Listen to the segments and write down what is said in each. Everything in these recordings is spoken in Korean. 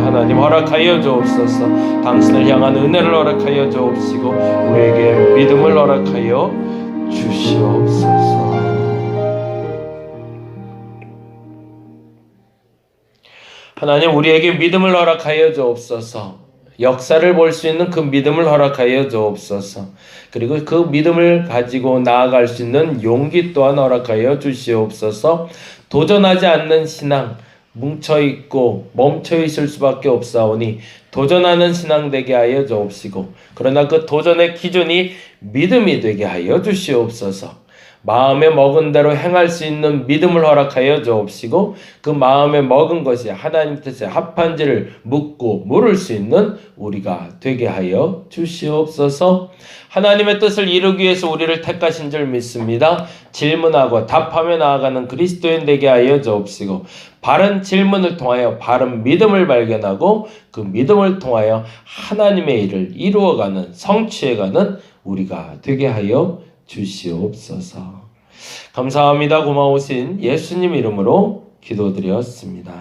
하나님 허락하여 주옵소서. 당신을 향한 은혜를 허락하여 주옵시고 우리에게 믿음을 허락하여 주시옵소서. 하나님 우리에게 믿음을 허락하여 주옵소서. 역사를 볼 수 있는 그 믿음을 허락하여 주옵소서. 그리고 그 믿음을 가지고 나아갈 수 있는 용기 또한 허락하여 주시옵소서. 도전하지 않는 신앙, 뭉쳐있고 멈춰있을 수밖에 없사오니 도전하는 신앙 되게 하여 주옵시고, 그러나 그 도전의 기준이 믿음이 되게 하여 주시옵소서. 마음에 먹은 대로 행할 수 있는 믿음을 허락하여 주옵시고, 그 마음에 먹은 것이 하나님 뜻에 합한지를 묻고 물을 수 있는 우리가 되게 하여 주시옵소서. 하나님의 뜻을 이루기 위해서 우리를 택하신 줄 믿습니다. 질문하고 답하며 나아가는 그리스도인 되게 하여 주옵시고, 바른 질문을 통하여 바른 믿음을 발견하고 그 믿음을 통하여 하나님의 일을 이루어가는, 성취해가는 우리가 되게 하여 주시옵소서. 감사합니다. 고마우신 예수님 이름으로 기도드렸습니다.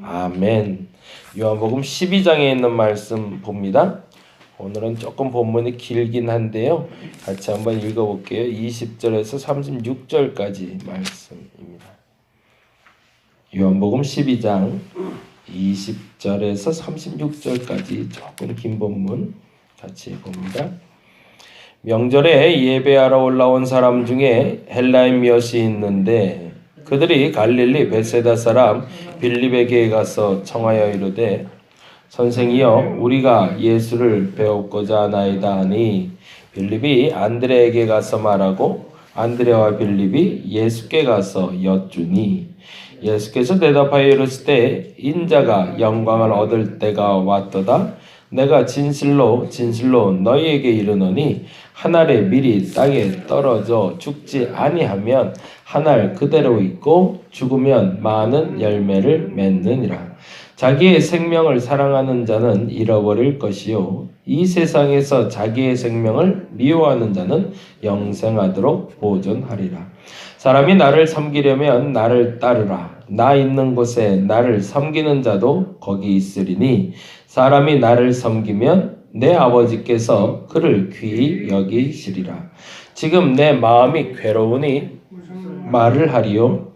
아멘. 요한복음 12장에 있는 말씀 봅니다. 오늘은 조금 본문이 길긴 한데요, 같이 한번 읽어볼게요. 20절에서 36절까지 말씀입니다. 요한복음 12장 20절에서 36절까지 조금 긴 본문 같이 봅니다. 명절에 예배하러 올라온 사람 중에 헬라인 몇이 있는데 그들이 갈릴리 베세다 사람 빌립에게 가서 청하여 이르되, 선생이여, 우리가 예수를 배웠고자 하나이다 하니, 빌립이 안드레에게 가서 말하고 안드레와 빌립이 예수께 가서 여쭈니, 예수께서 대답하여 이르시되, 인자가 영광을 얻을 때가 왔도다. 내가 진실로 진실로 너희에게 이르노니, 한 알에 밀이 땅에 떨어져 죽지 아니하면 한 알 그대로 있고 죽으면 많은 열매를 맺느니라. 자기의 생명을 사랑하는 자는 잃어버릴 것이요, 이 세상에서 자기의 생명을 미워하는 자는 영생하도록 보존하리라. 사람이 나를 섬기려면 나를 따르라. 나 있는 곳에 나를 섬기는 자도 거기 있으리니, 사람이 나를 섬기면 내 아버지께서 그를 귀히 여기시리라. 지금 내 마음이 괴로우니 말을 하리요.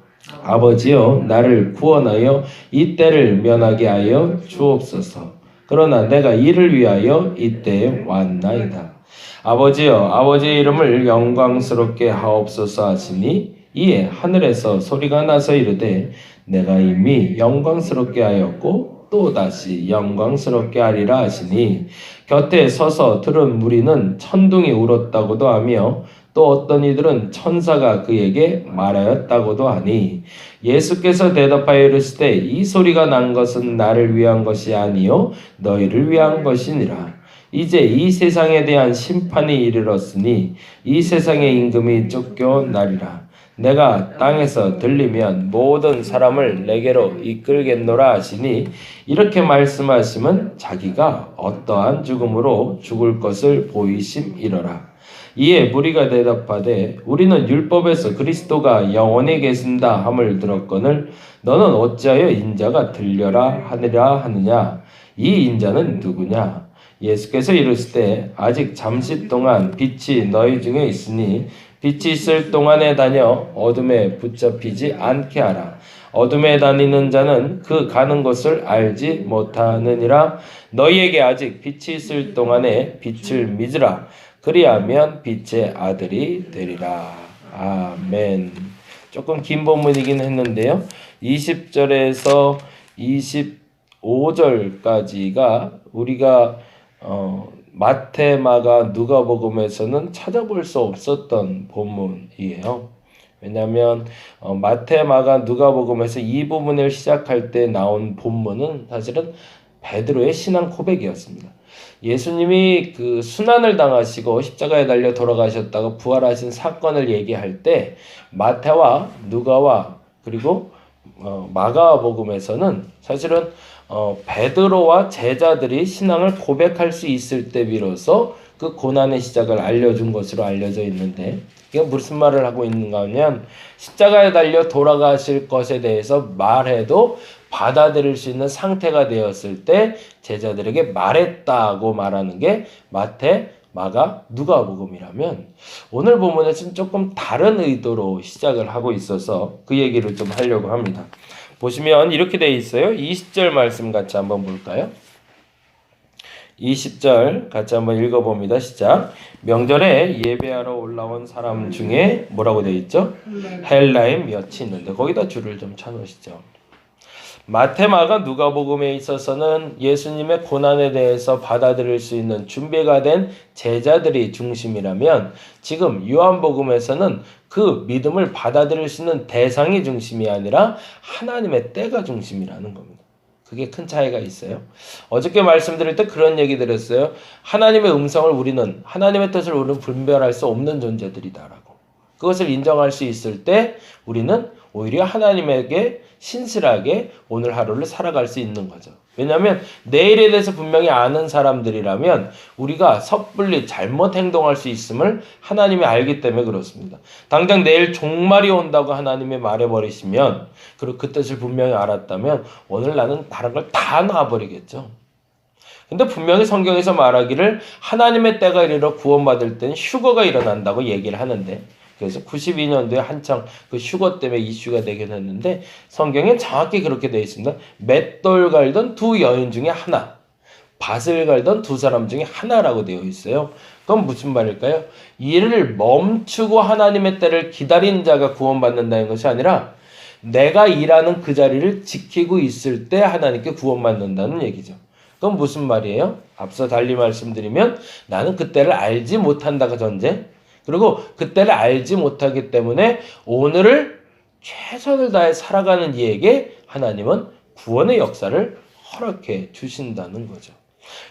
아버지여, 나를 구원하여 이 때를 면하게 하여 주옵소서. 그러나 내가 이를 위하여 이때에 왔나이다. 아버지여, 아버지의 이름을 영광스럽게 하옵소서 하시니, 이에 하늘에서 소리가 나서 이르되, 내가 이미 영광스럽게 하였고 또다시 영광스럽게 하리라 하시니, 곁에 서서 들은 무리는 천둥이 울었다고도 하며 또 어떤 이들은 천사가 그에게 말하였다고도 하니, 예수께서 대답하여 이르시되, 이 소리가 난 것은 나를 위한 것이 아니요 너희를 위한 것이니라. 이제 이 세상에 대한 심판이 이르렀으니 이 세상의 임금이 쫓겨나리라. 내가 땅에서 들리면 모든 사람을 내게로 이끌겠노라 하시니, 이렇게 말씀하시면 자기가 어떠한 죽음으로 죽을 것을 보이심이러라. 이에 무리가 대답하되, 우리는 율법에서 그리스도가 영원히 계신다 함을 들었거늘 너는 어찌하여 인자가 들려라 하느라 하느냐? 이 인자는 누구냐? 예수께서 이르시되, 아직 잠시 동안 빛이 너희 중에 있으니 빛이 있을 동안에 다녀 어둠에 붙잡히지 않게 하라. 어둠에 다니는 자는 그 가는 곳을 알지 못하느니라. 너희에게 아직 빛이 있을 동안에 빛을 믿으라. 그리하면 빛의 아들이 되리라. 아멘. 조금 긴 본문이긴 했는데요, 20절에서 25절까지가 우리가 마태, 마가, 누가복음에서는 찾아볼 수 없었던 본문이에요. 왜냐하면 마태, 마가, 누가복음에서 이 부분을 시작할 때 나온 본문은 사실은 베드로의 신앙 고백이었습니다. 예수님이 그 순환을 당하시고 십자가에 달려 돌아가셨다가 부활하신 사건을 얘기할 때 마태와 누가와 그리고 마가복음에서는 사실은 베드로와 제자들이 신앙을 고백할 수 있을 때 비로소 그 고난의 시작을 알려준 것으로 알려져 있는데, 이게 무슨 말을 하고 있는가 하면 십자가에 달려 돌아가실 것에 대해서 말해도 받아들일 수 있는 상태가 되었을 때 제자들에게 말했다고 말하는 게 마태, 마가, 누가복음이라면 오늘 본문에서는 조금 다른 의도로 시작을 하고 있어서 그 얘기를 좀 하려고 합니다. 보시면 이렇게 돼 있어요. 20절 말씀 같이 한번 볼까요? 20절 같이 한번 읽어봅니다. 시작. 명절에 예배하러 올라온 사람 중에 뭐라고 되어 있죠? 헬라인 몇이 있는데 거기다 줄을 좀 쳐놓으시죠. 마테마가 누가복음에 있어서는 예수님의 고난에 대해서 받아들일 수 있는 준비가 된 제자들이 중심이라면 지금 요한복음에서는 그 믿음을 받아들일 수 있는 대상이 중심이 아니라 하나님의 때가 중심이라는 겁니다. 그게 큰 차이가 있어요. 어저께 말씀드릴 때 그런 얘기 드렸어요. 하나님의 음성을 우리는 하나님의 뜻을 우리는 분별할 수 없는 존재들이다라고. 그것을 인정할 수 있을 때 우리는 오히려 하나님에게 신실하게 오늘 하루를 살아갈 수 있는 거죠. 왜냐하면 내일에 대해서 분명히 아는 사람들이라면 우리가 섣불리 잘못 행동할 수 있음을 하나님이 알기 때문에 그렇습니다. 당장 내일 종말이 온다고 하나님이 말해버리시면 그리고 그 뜻을 분명히 알았다면 오늘 나는 다른 걸 다 놔버리겠죠. 근데 분명히 성경에서 말하기를 하나님의 때가 이르러 구원받을 때는 휴거가 일어난다고 얘기를 하는데 그래서 92년도에 한창 그 휴거 때문에 이슈가 되긴 했는데 성경엔 정확히 그렇게 되어 있습니다. 맷돌 갈던 두 여인 중에 하나, 밭을 갈던 두 사람 중에 하나라고 되어 있어요. 그건 무슨 말일까요? 일을 멈추고 하나님의 때를 기다린 자가 구원받는다는 것이 아니라 내가 일하는 그 자리를 지키고 있을 때 하나님께 구원받는다는 얘기죠. 그건 무슨 말이에요? 앞서 달리 말씀드리면 나는 그때를 알지 못한다가 전제, 그리고 그때를 알지 못하기 때문에 오늘을 최선을 다해 살아가는 이에게 하나님은 구원의 역사를 허락해 주신다는 거죠.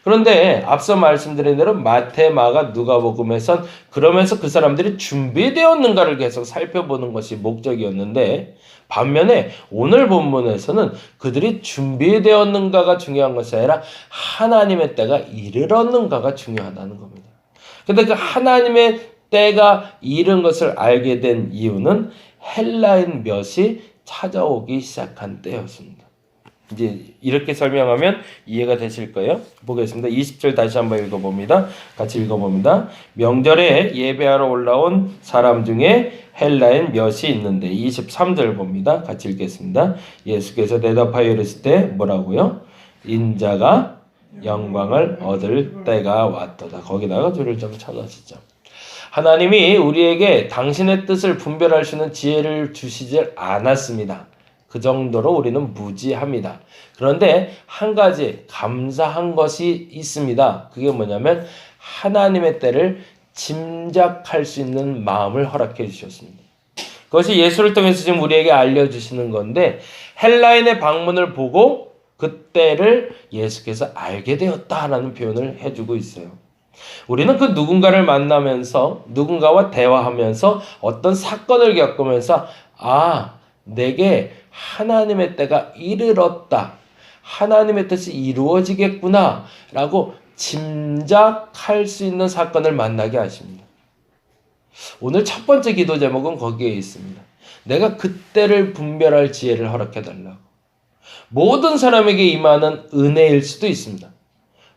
그런데 앞서 말씀드린 대로 마태, 마가, 누가복음에선 그러면서 그 사람들이 준비되었는가를 계속 살펴보는 것이 목적이었는데 반면에 오늘 본문에서는 그들이 준비되었는가가 중요한 것이 아니라 하나님의 때가 이르렀는가가 중요하다는 겁니다. 근데 그 하나님의 때가 이른 것을 알게 된 이유는 헬라인 몇이 찾아오기 시작한 때였습니다. 이제 이렇게 설명하면 이해가 되실 거예요. 보겠습니다. 20절 다시 한번 읽어봅니다. 같이 읽어봅니다. 명절에 예배하러 올라온 사람 중에 헬라인 몇이 있는데 23절 봅니다. 같이 읽겠습니다. 예수께서 대답하여 이르실 때 뭐라고요? 인자가 영광을 얻을 때가 왔도다. 거기다가 줄을 좀 쳐놓으시죠. 하나님이 우리에게 당신의 뜻을 분별할 수 있는 지혜를 주시질 않았습니다. 그 정도로 우리는 무지합니다. 그런데 한 가지 감사한 것이 있습니다. 그게 뭐냐면 하나님의 때를 짐작할 수 있는 마음을 허락해 주셨습니다. 그것이 예수를 통해서 지금 우리에게 알려주시는 건데 헬라인의 방문을 보고 그 때를 예수께서 알게 되었다라는 표현을 해주고 있어요. 우리는 그 누군가를 만나면서 누군가와 대화하면서 어떤 사건을 겪으면서 내게 하나님의 때가 이르렀다. 하나님의 뜻이 이루어지겠구나 라고 짐작할 수 있는 사건을 만나게 하십니다. 오늘 첫 번째 기도 제목은 거기에 있습니다. 내가 그때를 분별할 지혜를 허락해달라고. 모든 사람에게 임하는 은혜일 수도 있습니다.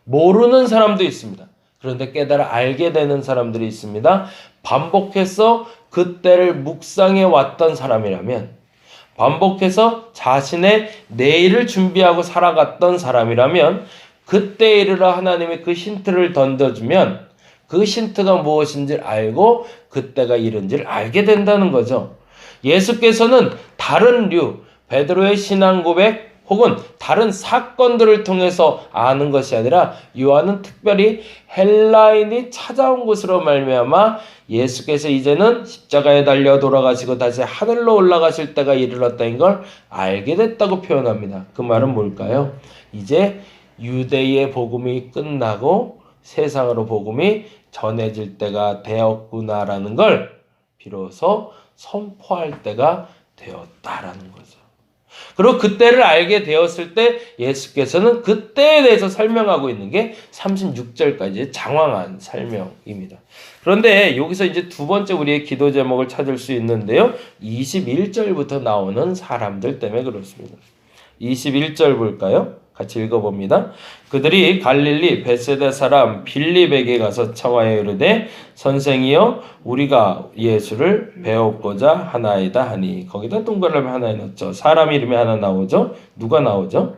모르는 사람도 있습니다. 그런데 깨달아 알게 되는 사람들이 있습니다. 반복해서 그때를 묵상해 왔던 사람이라면, 반복해서 자신의 내일을 준비하고 살아갔던 사람이라면 그때 이르러 하나님이 그 힌트를 던져주면 그 힌트가 무엇인지 알고 그때가 이른지를 알게 된다는 거죠. 예수께서는 다른 베드로의 신앙 고백 혹은 다른 사건들을 통해서 아는 것이 아니라 요한은 특별히 헬라인이 찾아온 것으로 말미암아 예수께서 이제는 십자가에 달려 돌아가시고 다시 하늘로 올라가실 때가 이르렀다는 걸 알게 됐다고 표현합니다. 그 말은 뭘까요? 이제 유대의 복음이 끝나고 세상으로 복음이 전해질 때가 되었구나라는 걸 비로소 선포할 때가 되었다라는 거죠. 그리고 그때를 알게 되었을 때 예수께서는 그때에 대해서 설명하고 있는 게 36절까지의 장황한 설명입니다. 그런데 여기서 이제 두 번째 우리의 기도 제목을 찾을 수 있는데요. 21절부터 나오는 사람들 때문에 그렇습니다. 21절 볼까요? 같이 읽어봅니다. 그들이 갈릴리 벳세다 사람 빌립에게 가서 청하여 이르되 선생이여 우리가 예수를 배웠고자 하나이다 하니 거기다 동그라미 하나 넣었죠. 사람 이름이 하나 나오죠. 누가 나오죠?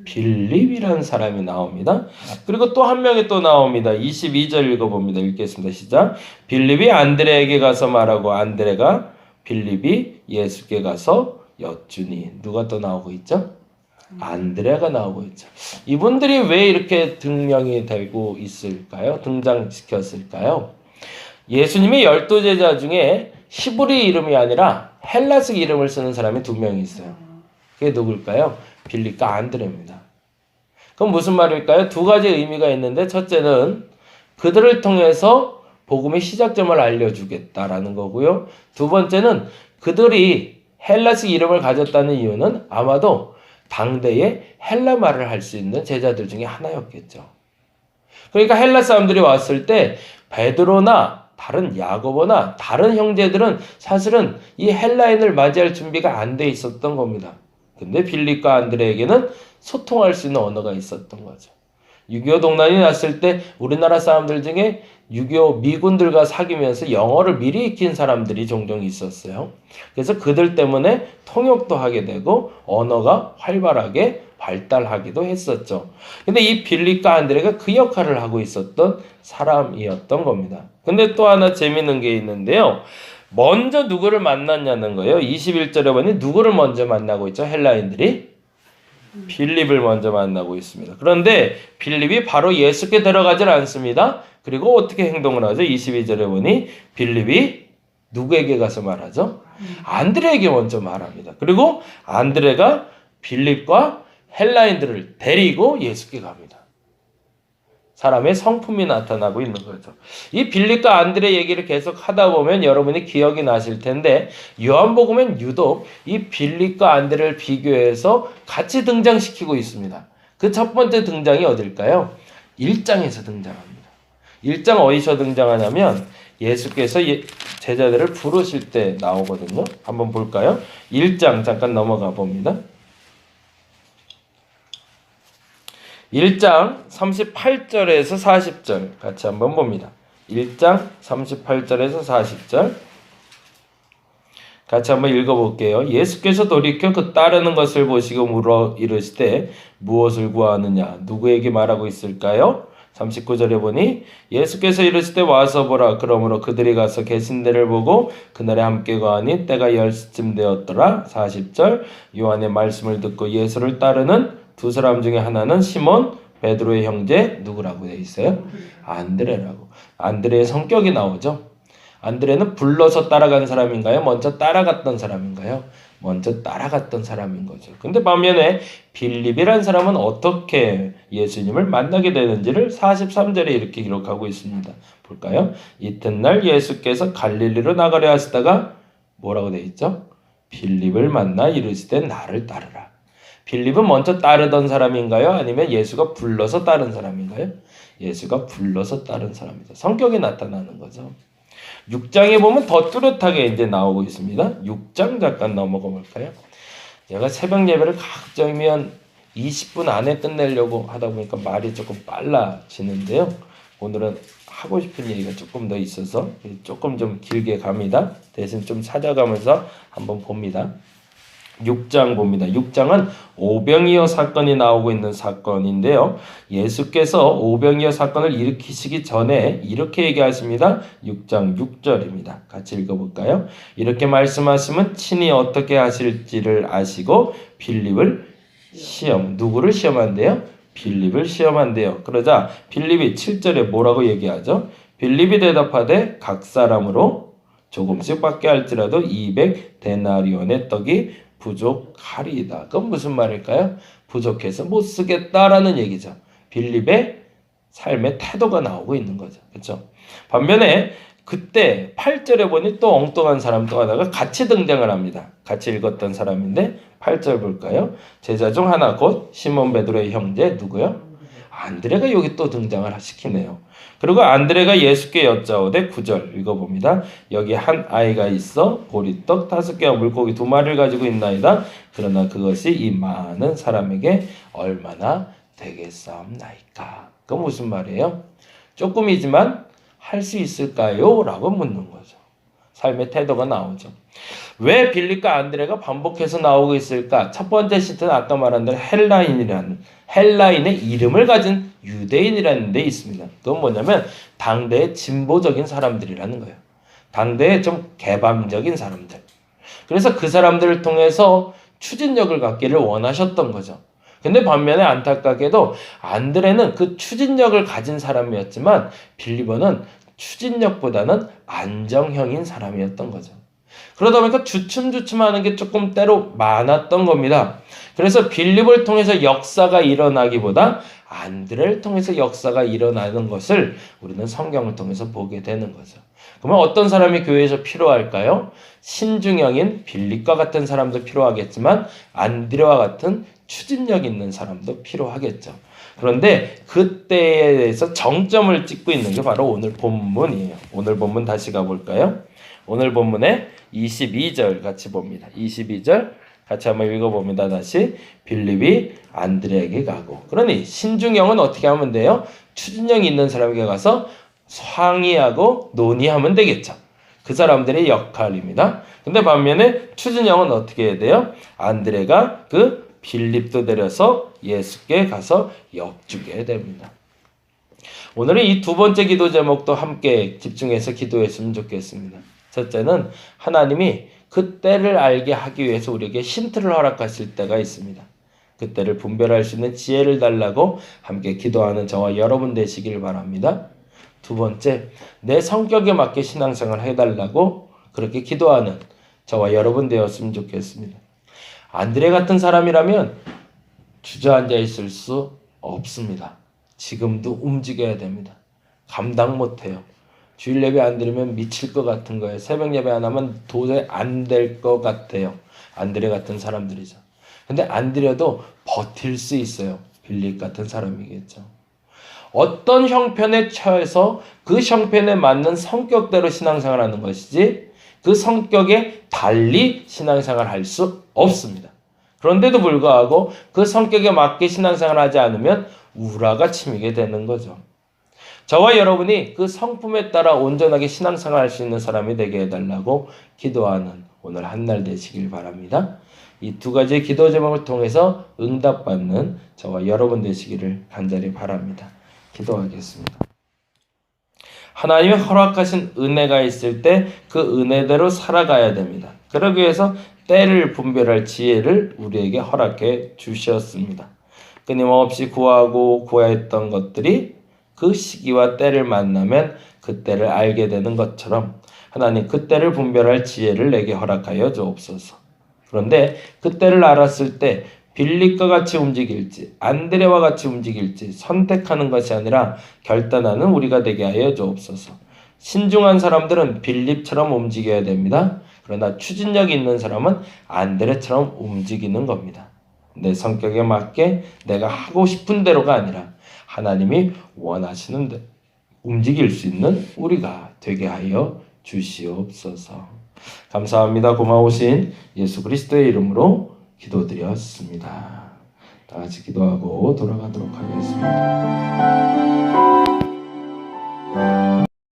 빌립이라는 사람이 나옵니다. 그리고 또 한 명이 또 나옵니다. 22절 읽어봅니다. 읽겠습니다. 시작. 빌립이 안드레에게 가서 말하고 안드레가 빌립이 예수께 가서 여쭈니. 누가 또 나오고 있죠? 안드레가 나오고 있죠. 이분들이 왜 이렇게 등명이 되고 있을까요? 등장시켰을까요? 예수님의 12제자 중에 히브리 이름이 아니라 헬라식 이름을 쓰는 사람이 두 명이 있어요. 그게 누굴까요? 빌립과 안드레입니다. 그럼 무슨 말일까요? 두 가지 의미가 있는데 첫째는 그들을 통해서 복음의 시작점을 알려주겠다라는 거고요. 두 번째는 그들이 헬라식 이름을 가졌다는 이유는 아마도 당대에 헬라 말을 할 수 있는 제자들 중에 하나였겠죠. 그러니까 헬라 사람들이 왔을 때 베드로나 다른 야고보나 다른 형제들은 사실은 이 헬라인을 맞이할 준비가 안 돼 있었던 겁니다. 근데 빌립과 안드레에게는 소통할 수 있는 언어가 있었던 거죠. 6.25 동란이 났을 때 우리나라 사람들 중에 6.25 미군들과 사귀면서 영어를 미리 익힌 사람들이 종종 있었어요. 그래서 그들 때문에 통역도 하게 되고 언어가 활발하게 발달하기도 했었죠. 근데 이 빌립과 안드레가 그 역할을 하고 있었던 사람이었던 겁니다. 근데 또 하나 재밌는 게 있는데요. 먼저 누구를 만났냐는 거예요. 21절에 보니 누구를 먼저 만나고 있죠? 헬라인들이 빌립을 먼저 만나고 있습니다. 그런데 빌립이 바로 예수께 들어가질 않습니다. 그리고 어떻게 행동을 하죠? 22절에 보니 빌립이 누구에게 가서 말하죠? 안드레에게 먼저 말합니다. 그리고 안드레가 빌립과 헬라인들을 데리고 예수께 갑니다. 사람의 성품이 나타나고 있는 거죠. 이 빌립과 안드레 얘기를 계속 하다 보면 여러분이 기억이 나실 텐데 요한복음엔 유독 이 빌립과 안드레를 비교해서 같이 등장시키고 있습니다. 그 첫 번째 등장이 어딜까요? 1장에서 등장합니다. 1장 어디서 등장하냐면 예수께서 제자들을 부르실 때 나오거든요. 한번 볼까요? 1장 잠깐 넘어가 봅니다. 1장 38절에서 40절 같이 한번 봅니다. 1장 38절에서 40절 같이 한번 읽어볼게요. 예수께서 돌이켜 그 따르는 것을 보시고 물어 이르시되 무엇을 구하느냐 누구에게 말하고 있을까요? 39절에 보니 예수께서 이르시되 와서 보라. 그러므로 그들이 가서 계신 데를 보고 그날에 함께 거하니 때가 10시쯤 되었더라. 40절 요한의 말씀을 듣고 예수를 따르는 두 사람 중에 하나는 시몬 베드로의 형제 누구라고 되어 있어요? 안드레라고. 안드레의 성격이 나오죠. 안드레는 불러서 따라간 사람인가요? 먼저 따라갔던 사람인가요? 먼저 따라갔던 사람인 거죠. 근데 반면에 빌립이라는 사람은 어떻게 예수님을 만나게 되는지를 43절에 이렇게 기록하고 있습니다. 볼까요? 이튿날 예수께서 갈릴리로 나가려 하시다가 뭐라고 되어 있죠? 빌립을 만나 이르시되 나를 따르라. 빌립은 먼저 따르던 사람인가요? 아니면 예수가 불러서 따른 사람인가요? 예수가 불러서 따른 사람이죠. 성격이 나타나는 거죠. 6장에 보면 더 뚜렷하게 이제 나오고 있습니다. 6장 잠깐 넘어가 볼까요? 제가 새벽 예배를 가급적이면 20분 안에 끝내려고 하다 보니까 말이 조금 빨라지는데요. 오늘은 하고 싶은 얘기가 조금 더 있어서 조금 좀 길게 갑니다. 대신 좀 찾아가면서 한번 봅니다. 6장 봅니다. 6장은 오병이어 사건이 나오고 있는 사건인데요. 예수께서 오병이어 사건을 일으키시기 전에 이렇게 얘기하십니다. 6장 6절입니다. 같이 읽어볼까요? 이렇게 말씀하시면 친히 어떻게 하실지를 아시고 빌립을 누구를 시험한대요? 빌립을 시험한대요. 그러자 빌립이 7절에 뭐라고 얘기하죠? 빌립이 대답하되 각 사람으로 조금씩 받게 할지라도 200데나리온의 떡이 부족하리이다. 그건 무슨 말일까요? 부족해서 못 쓰겠다라는 얘기죠. 빌립의 삶의 태도가 나오고 있는 거죠. 그렇죠? 반면에 그때 8절에 보니 또 엉뚱한 사람 또 하나가 같이 등장을 합니다. 같이 읽었던 사람인데 8절 볼까요? 제자 중 하나 곧 시몬 베드로의 형제 누구요? 안드레가 여기 또 등장을 시키네요. 그리고 안드레가 예수께 여짜오되 9절 읽어봅니다. 여기 한 아이가 있어 보리떡 5개와 물고기 2마리를 가지고 있나이다. 그러나 그것이 이 많은 사람에게 얼마나 되겠사옵나이까. 그 무슨 말이에요? 조금이지만 할 수 있을까요? 라고 묻는 거죠. 삶의 태도가 나오죠. 왜 빌립과 안드레가 반복해서 나오고 있을까? 첫 번째 시트는 아까 말한 대로 헬라인의 이름을 가진 유대인이라는 데 있습니다. 그건 뭐냐면 당대의 진보적인 사람들이라는 거예요. 당대의 좀 개방적인 사람들. 그래서 그 사람들을 통해서 추진력을 갖기를 원하셨던 거죠. 근데 반면에 안타깝게도 안드레는 그 추진력을 가진 사람이었지만 빌립은 추진력보다는 안정형인 사람이었던 거죠. 그러다 보니까 주춤주춤하는 게 조금 때로 많았던 겁니다. 그래서 빌립을 통해서 역사가 일어나기보다 안드레를 통해서 역사가 일어나는 것을 우리는 성경을 통해서 보게 되는 거죠. 그러면 어떤 사람이 교회에서 필요할까요? 신중형인 빌립과 같은 사람도 필요하겠지만 안드레와 같은 추진력 있는 사람도 필요하겠죠. 그런데 그때에 대해서 정점을 찍고 있는 게 바로 오늘 본문이에요. 오늘 본문 다시 가볼까요? 오늘 본문에 22절 같이 봅니다. 22절 같이 한번 읽어봅니다. 다시 빌립이 안드레에게 가고. 그러니 신중형은 어떻게 하면 돼요? 추진력이 있는 사람에게 가서 상의하고 논의하면 되겠죠. 그 사람들의 역할입니다. 근데 반면에 추진형은 어떻게 해야 돼요? 안드레가 그 빌립도 데려서 예수께 가서 엿주게 됩니다. 오늘은 이 두 번째 기도 제목도 함께 집중해서 기도했으면 좋겠습니다. 첫째는 하나님이 그 때를 알게 하기 위해서 우리에게 힌트를 허락하실 때가 있습니다. 그 때를 분별할 수 있는 지혜를 달라고 함께 기도하는 저와 여러분 되시길 바랍니다. 두 번째, 내 성격에 맞게 신앙생활을 해달라고 그렇게 기도하는 저와 여러분 되었으면 좋겠습니다. 안드레 같은 사람이라면 주저앉아 있을 수 없습니다. 지금도 움직여야 됩니다. 감당 못해요. 주일 예배 안 드리면 미칠 것 같은 거예요. 새벽 예배 안 하면 도저히 안 될 것 같아요. 안드레 같은 사람들이죠. 근데 안 드려도 버틸 수 있어요. 빌립 같은 사람이겠죠. 어떤 형편에 처해서 그 형편에 맞는 성격대로 신앙생활하는 것이지 그 성격에 달리 신앙생활할 수 없습니다. 그런데도 불구하고 그 성격에 맞게 신앙생활하지 않으면 우라가 치미게 되는 거죠. 저와 여러분이 그 성품에 따라 온전하게 신앙생활할 수 있는 사람이 되게 해달라고 기도하는 오늘 한날 되시길 바랍니다. 이 두 가지의 기도 제목을 통해서 응답받는 저와 여러분 되시기를 간절히 바랍니다. 기도하겠습니다. 하나님이 허락하신 은혜가 있을 때 그 은혜대로 살아가야 됩니다. 그러기 위해서 때를 분별할 지혜를 우리에게 허락해 주셨습니다. 끊임없이 구하고 구했던 것들이 그 시기와 때를 만나면 그 때를 알게 되는 것처럼 하나님 그 때를 분별할 지혜를 내게 허락하여 주옵소서. 그런데 그 때를 알았을 때 빌립과 같이 움직일지 안드레와 같이 움직일지 선택하는 것이 아니라 결단하는 우리가 되게 하여 주옵소서. 신중한 사람들은 빌립처럼 움직여야 됩니다. 그러나 추진력이 있는 사람은 안드레처럼 움직이는 겁니다. 내 성격에 맞게 내가 하고 싶은 대로가 아니라 하나님이 원하시는 대로 움직일 수 있는 우리가 되게 하여 주시옵소서. 감사합니다. 고마우신 예수 그리스도의 이름으로 기도드렸습니다. 다 같이 기도하고 돌아가도록 하겠습니다.